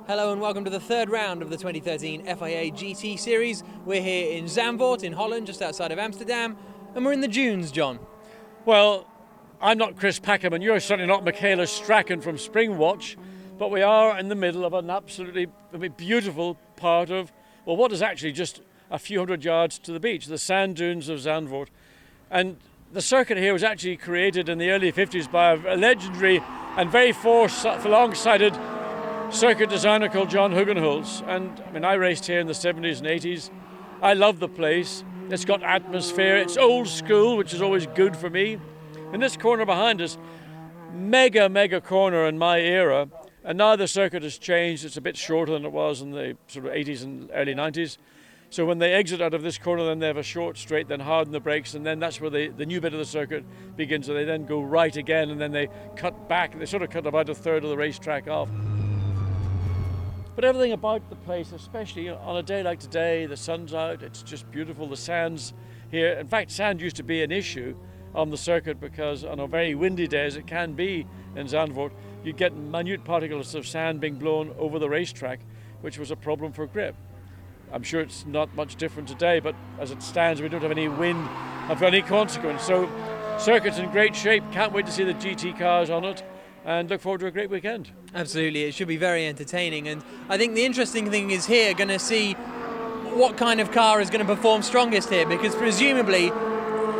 Hello and welcome to the third round of the 2013 FIA GT Series. We're here in Zandvoort in Holland, just outside of Amsterdam, and we're in the dunes, John. Well, I'm not Chris Packham and you're certainly not Michaela Strachan from Springwatch, but we are in the middle of an absolutely beautiful part of, well, what is actually just a few hundred yards to the beach, the sand dunes of Zandvoort. And the circuit here was actually created in the early 50s by a legendary and very long-sighted circuit designer called John Hugenholz. And I mean, I raced here in the 70s and 80s. I love the place. It's got atmosphere. It's old school, which is always good for me. And this corner behind us, mega corner in my era. And now the circuit has changed. It's a bit shorter than it was in the sort of 80s and early 90s. So when they exit out of this corner, then they have a short straight, then harden the brakes, and then that's where the new bit of the circuit begins. So they then go right again, and then they cut back. They sort of cut about a third of the racetrack off. But everything about the place, especially on a day like today, the sun's out, it's just beautiful. The sands here, in fact, sand used to be an issue on the circuit because on a very windy day, as it can be in Zandvoort, you get minute particles of sand being blown over the racetrack, which was a problem for grip. I'm sure it's not much different today, but as it stands, we don't have any wind of any consequence. So, circuit's in great shape. Can't wait to see the GT cars on it, and look forward to a great weekend. Absolutely, it should be very entertaining. And I think the interesting thing is here, going to see what kind of car is going to perform strongest here, because presumably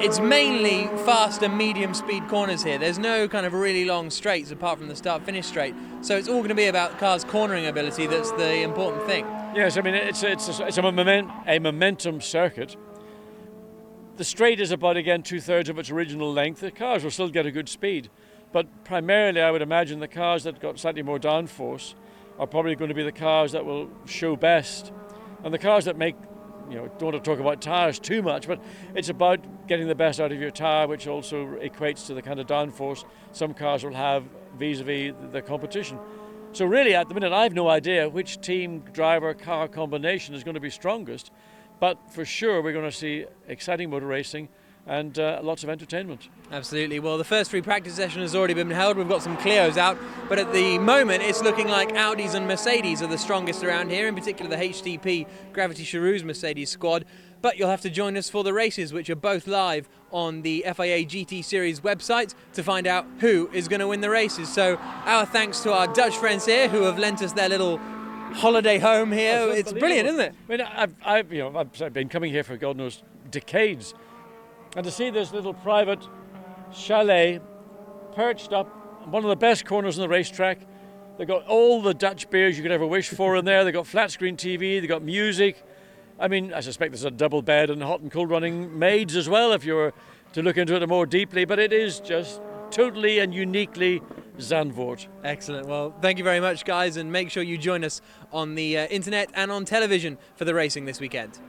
it's mainly fast and medium speed corners here. There's no kind of really long straights apart from the start-finish straight. So it's all going to be about cars' cornering ability that's the important thing. Yes, I mean, it's a momentum circuit. The straight is about, again, 2/3 of its original length. The cars will still get a good speed. But primarily, I would imagine the cars that got slightly more downforce are probably going to be the cars that will show best. And the cars that make, don't want to talk about tyres too much, but it's about getting the best out of your tyre, which also equates to the kind of downforce some cars will have vis-a-vis the competition. So really, at the minute, I have no idea which team, driver, car combination is going to be strongest. But for sure, we're going to see exciting motor racing and lots of entertainment. Absolutely. Well, the first free practice session has already been held. We've got some Clios out, but at the moment it's looking like Audis and Mercedes are the strongest around here, in particular the HTP Gravity Charouz Mercedes squad. But you'll have to join us for the races, which are both live on the FIA GT Series website, to find out who is going to win the races. So our thanks to our Dutch friends here who have lent us their little holiday home here. It's brilliant, isn't it? I mean, I've been coming here for God knows decades. And to see this little private chalet perched up on one of the best corners on the racetrack. They've got all the Dutch beers you could ever wish for in there. They've got flat screen TV, they've got music. I mean, I suspect there's a double bed and hot and cold running maids as well if you were to look into it more deeply. But it is just totally and uniquely Zandvoort. Excellent. Well, thank you very much, guys, and make sure you join us on the internet and on television for the racing this weekend.